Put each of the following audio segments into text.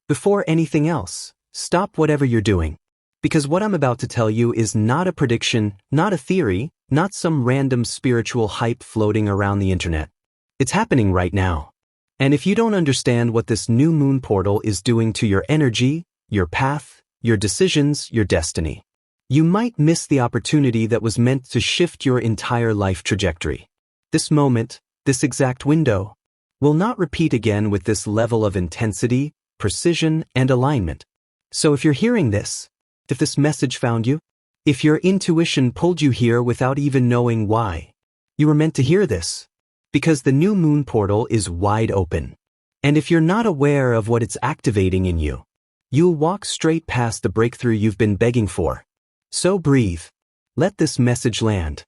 Before anything else, stop whatever you're doing. Because what I'm about to tell you is not a prediction, not a theory, not some random spiritual hype floating around the internet. It's happening right now. And if you don't understand what this new moon portal is doing to your energy, your path, your decisions, your destiny, you might miss the opportunity that was meant to shift your entire life trajectory. This moment, this exact window, will not repeat again with this level of intensity, precision, and alignment. So if you're hearing this, if this message found you, if your intuition pulled you here without even knowing why, you were meant to hear this. Because the new moon portal is wide open. And if you're not aware of what it's activating in you, you'll walk straight past the breakthrough you've been begging for. So breathe. Let this message land.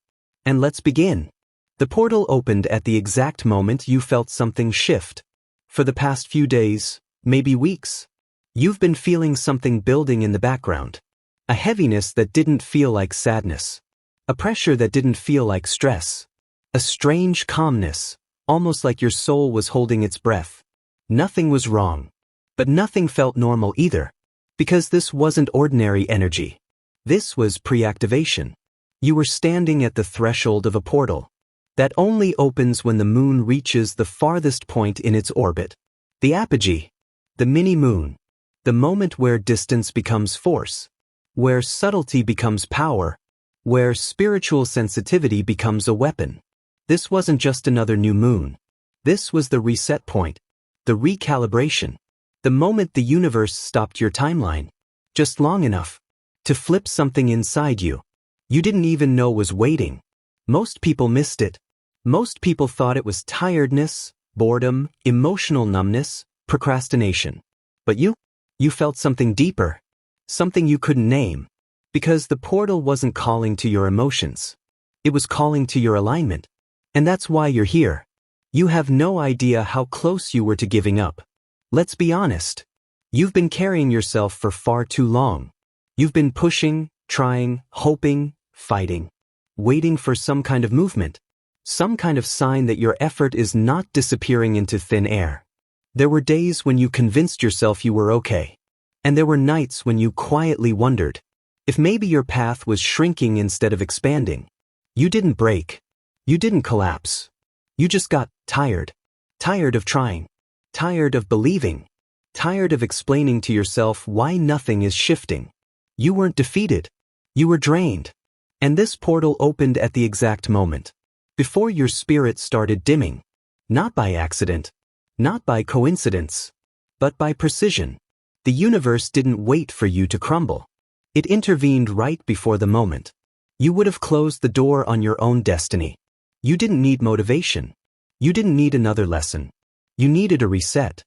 And let's begin. The portal opened at the exact moment you felt something shift. For the past few days, maybe weeks, you've been feeling something building in the background. A heaviness that didn't feel like sadness. A pressure that didn't feel like stress. A strange calmness, almost like your soul was holding its breath. Nothing was wrong. But nothing felt normal either. Because this wasn't ordinary energy. This was pre-activation. You were standing at the threshold of a portal that only opens when the moon reaches the farthest point in its orbit. The apogee. The mini-moon. The moment where distance becomes force. Where subtlety becomes power. Where spiritual sensitivity becomes a weapon. This wasn't just another new moon. This was the reset point, the recalibration, the moment the universe stopped your timeline, just long enough to flip something inside you. You didn't even know was waiting. Most people missed it. Most people thought it was tiredness, boredom, emotional numbness, procrastination. But you felt something deeper, something you couldn't name, because the portal wasn't calling to your emotions. It was calling to your alignment. And that's why you're here. You have no idea how close you were to giving up. Let's be honest. You've been carrying yourself for far too long. You've been pushing, trying, hoping, fighting, waiting for some kind of movement, some kind of sign that your effort is not disappearing into thin air. There were days when you convinced yourself you were okay. And there were nights when you quietly wondered if maybe your path was shrinking instead of expanding. You didn't break. You didn't collapse. You just got tired. Tired of trying. Tired of believing. Tired of explaining to yourself why nothing is shifting. You weren't defeated. You were drained. And this portal opened at the exact moment. Before your spirit started dimming. Not by accident. Not by coincidence. But by precision. The universe didn't wait for you to crumble. It intervened right before the moment. You would have closed the door on your own destiny. You didn't need motivation. You didn't need another lesson. You needed a reset.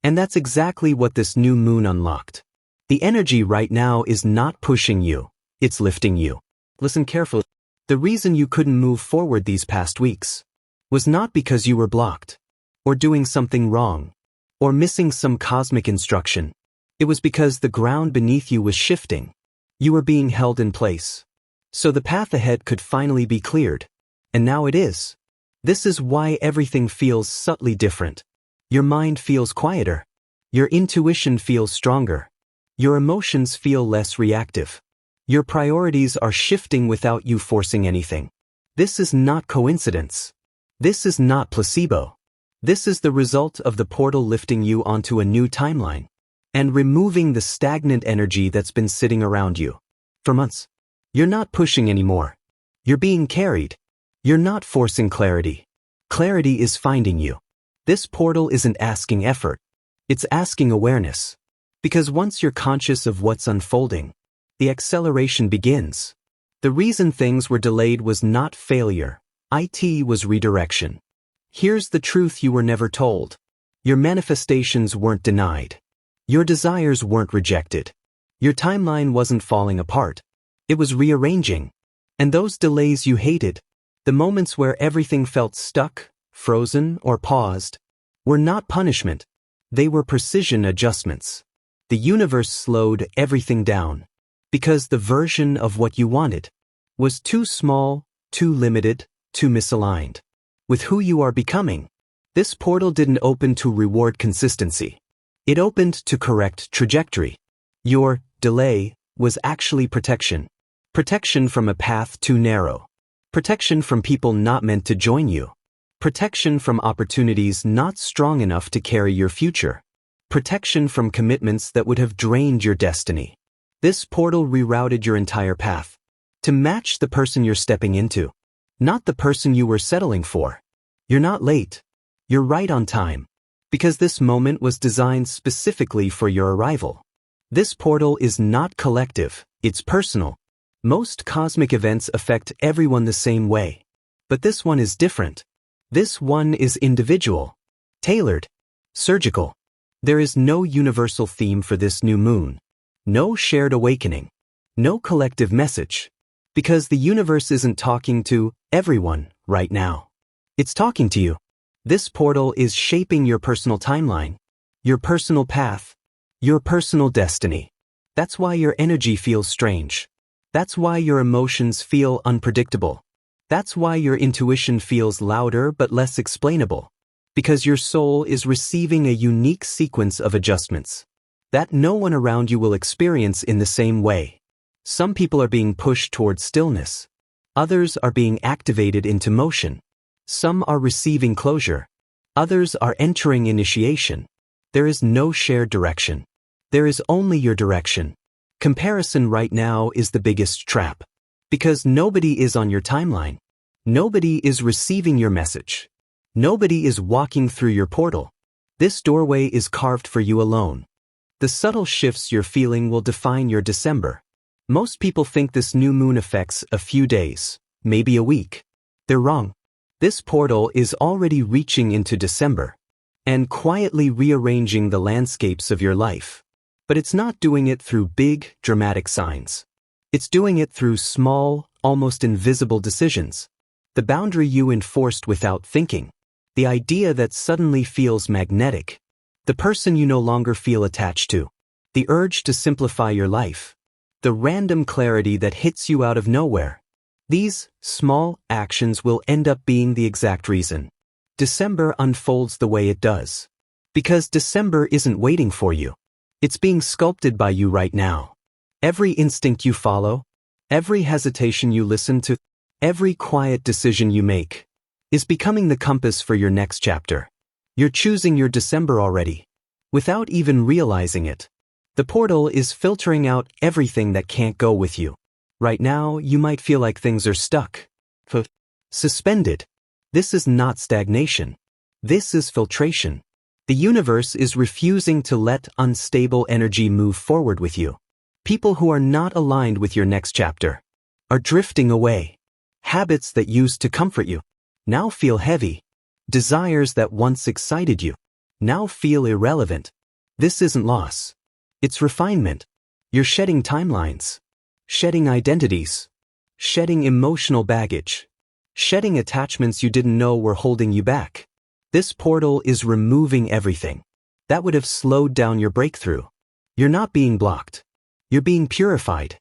And that's exactly what this new moon unlocked. The energy right now is not pushing you. It's lifting you. Listen carefully. The reason you couldn't move forward these past weeks was not because you were blocked, or doing something wrong, or missing some cosmic instruction. It was because the ground beneath you was shifting. You were being held in place. So the path ahead could finally be cleared. And now it is. This is why everything feels subtly different. Your mind feels quieter. Your intuition feels stronger. Your emotions feel less reactive. Your priorities are shifting without you forcing anything. This is not coincidence. This is not placebo. This is the result of the portal lifting you onto a new timeline and removing the stagnant energy that's been sitting around you for months. You're not pushing anymore. You're being carried. You're not forcing clarity. Clarity is finding you. This portal isn't asking effort. It's asking awareness. Because once you're conscious of what's unfolding, the acceleration begins. The reason things were delayed was not failure. It was redirection. Here's the truth you were never told. Your manifestations weren't denied. Your desires weren't rejected. Your timeline wasn't falling apart. It was rearranging. And those delays you hated, the moments where everything felt stuck, frozen, or paused, were not punishment. They were precision adjustments. The universe slowed everything down because the version of what you wanted was too small, too limited, too misaligned with who you are becoming. This portal didn't open to reward consistency. It opened to correct trajectory. Your delay was actually protection. Protection from a path too narrow. Protection from people not meant to join you. Protection from opportunities not strong enough to carry your future. Protection from commitments that would have drained your destiny. This portal rerouted your entire path to match the person you're stepping into, not the person you were settling for. You're not late. You're right on time, because this moment was designed specifically for your arrival. This portal is not collective, it's personal. Most cosmic events affect everyone the same way, but this one is different. This one is individual, tailored, surgical. There is no universal theme for this new moon, no shared awakening, no collective message, because the universe isn't talking to everyone right now. It's talking to you. This portal is shaping your personal timeline, your personal path, your personal destiny. That's why your energy feels strange. That's why your emotions feel unpredictable. That's why your intuition feels louder but less explainable. Because your soul is receiving a unique sequence of adjustments that no one around you will experience in the same way. Some people are being pushed towards stillness. Others are being activated into motion. Some are receiving closure. Others are entering initiation. There is no shared direction. There is only your direction. Comparison right now is the biggest trap. Because nobody is on your timeline. Nobody is receiving your message. Nobody is walking through your portal. This doorway is carved for you alone. The subtle shifts you're feeling will define your December. Most people think this new moon affects a few days, maybe a week. They're wrong. This portal is already reaching into December and quietly rearranging the landscapes of your life. But it's not doing it through big, dramatic signs. It's doing it through small, almost invisible decisions. The boundary you enforced without thinking. The idea that suddenly feels magnetic. The person you no longer feel attached to. The urge to simplify your life. The random clarity that hits you out of nowhere. These small actions will end up being the exact reason December unfolds the way it does. Because December isn't waiting for you. It's being sculpted by you right now. Every instinct you follow, every hesitation you listen to, every quiet decision you make, is becoming the compass for your next chapter. You're choosing your December already, without even realizing it. The portal is filtering out everything that can't go with you. Right now, you might feel like things are stuck, suspended. This is not stagnation. This is filtration. The universe is refusing to let unstable energy move forward with you. People who are not aligned with your next chapter are drifting away. Habits that used to comfort you now feel heavy. Desires that once excited you now feel irrelevant. This isn't loss. It's refinement. You're shedding timelines, shedding identities, shedding emotional baggage, shedding attachments you didn't know were holding you back. This portal is removing everything that would have slowed down your breakthrough. You're not being blocked. You're being purified.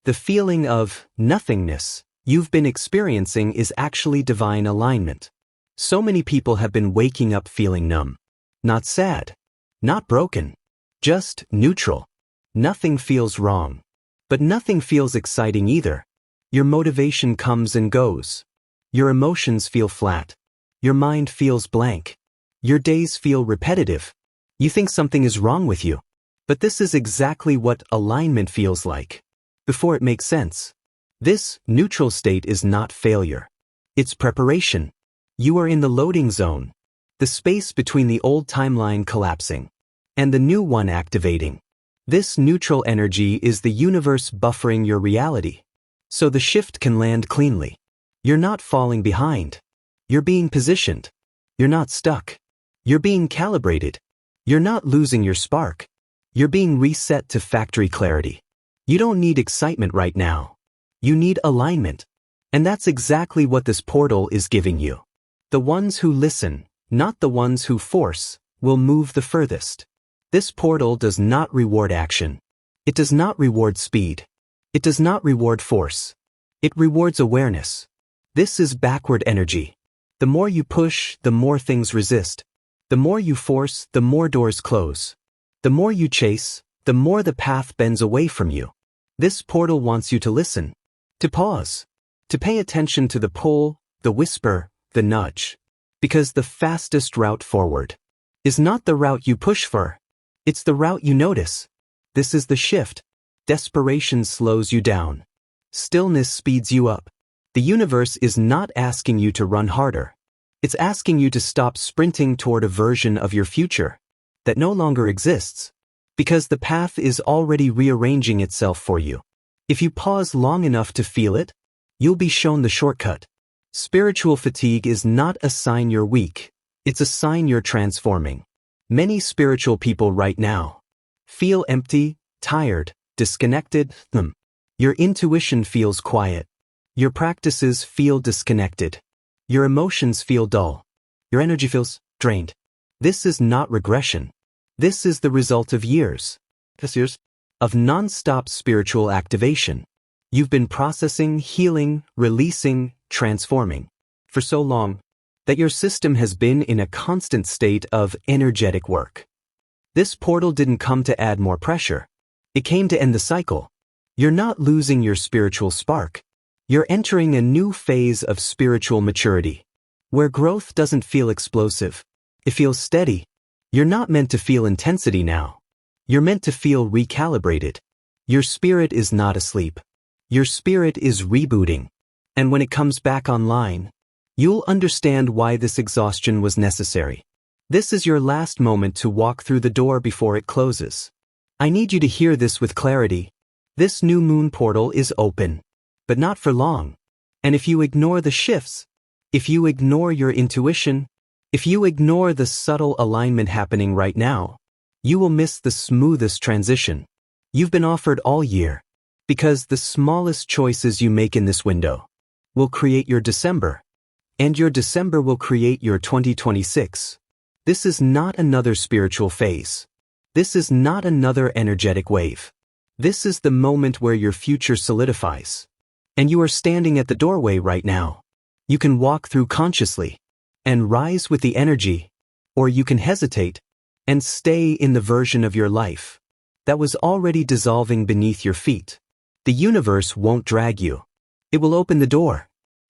The feeling of nothingness you've been experiencing is actually divine alignment. So many people have been waking up feeling numb. Not sad. Not broken. Just neutral. Nothing feels wrong. But nothing feels exciting either. Your motivation comes and goes. Your emotions feel flat. Your mind feels blank. Your days feel repetitive. You think something is wrong with you. But this is exactly what alignment feels like. Before it makes sense. This neutral state is not failure. It's preparation. You are in the loading zone. The space between the old timeline collapsing and the new one activating. This neutral energy is the universe buffering your reality, so the shift can land cleanly. You're not falling behind. You're being positioned. You're not stuck. You're being calibrated. You're not losing your spark. You're being reset to factory clarity. You don't need excitement right now. You need alignment. And that's exactly what this portal is giving you. The ones who listen, not the ones who force, will move the furthest. This portal does not reward action. It does not reward speed. It does not reward force. It rewards awareness. This is backward energy. The more you push, the more things resist. The more you force, the more doors close. The more you chase, the more the path bends away from you. This portal wants you to listen, to pause, to pay attention to the pull, the whisper, the nudge. Because the fastest route forward is not the route you push for. It's the route you notice. This is the shift. Desperation slows you down. Stillness speeds you up. The universe is not asking you to run harder. It's asking you to stop sprinting toward a version of your future that no longer exists, because the path is already rearranging itself for you. If you pause long enough to feel it, you'll be shown the shortcut. Spiritual fatigue is not a sign you're weak. It's a sign you're transforming. Many spiritual people right now feel empty, tired, disconnected. Your intuition feels quiet. Your practices feel disconnected. Your emotions feel dull. Your energy feels drained. This is not regression. This is the result of years of non-stop spiritual activation. You've been processing, healing, releasing, transforming for so long that your system has been in a constant state of energetic work. This portal didn't come to add more pressure. It came to end the cycle. You're not losing your spiritual spark. You're entering a new phase of spiritual maturity, where growth doesn't feel explosive. It feels steady. You're not meant to feel intensity now. You're meant to feel recalibrated. Your spirit is not asleep. Your spirit is rebooting. And when it comes back online, you'll understand why this exhaustion was necessary. This is your last moment to walk through the door before it closes. I need you to hear this with clarity. This new moon portal is open, but not for long. And if you ignore the shifts, if you ignore your intuition, if you ignore the subtle alignment happening right now, you will miss the smoothest transition you've been offered all year. Because the smallest choices you make in this window will create your December, and your December will create your 2026. This is not another spiritual phase. This is not another energetic wave. This is the moment where your future solidifies. And you are standing at the doorway right now. You can walk through consciously and rise with the energy, or you can hesitate and stay in the version of your life that was already dissolving beneath your feet. The universe won't drag you. It will open the door.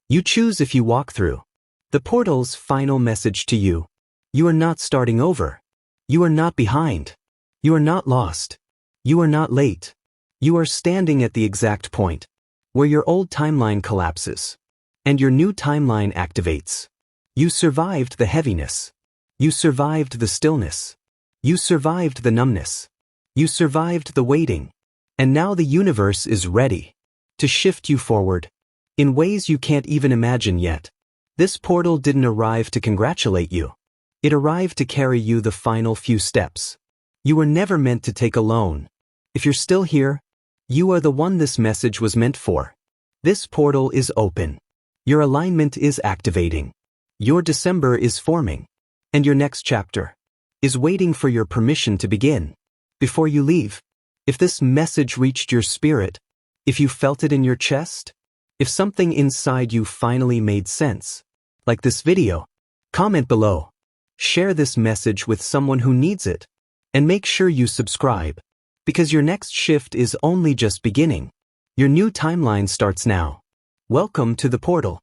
You choose if you walk through. The portal's final message to you: you are not starting over. You are not behind. You are not lost. You are not late. You are standing at the exact point where your old timeline collapses and your new timeline activates. You survived the heaviness. You survived the stillness. You survived the numbness. You survived the waiting. And now the universe is ready to shift you forward in ways you can't even imagine yet. This portal didn't arrive to congratulate you. It arrived to carry you the final few steps you were never meant to take alone. If you're still here, you are the one this message was meant for. This portal is open. Your alignment is activating. Your December is forming. And your next chapter is waiting for your permission to begin. Before you leave, if this message reached your spirit, if you felt it in your chest, if something inside you finally made sense, like this video, comment below. Share this message with someone who needs it. And make sure you subscribe, because your next shift is only just beginning. Your new timeline starts now. Welcome to the portal.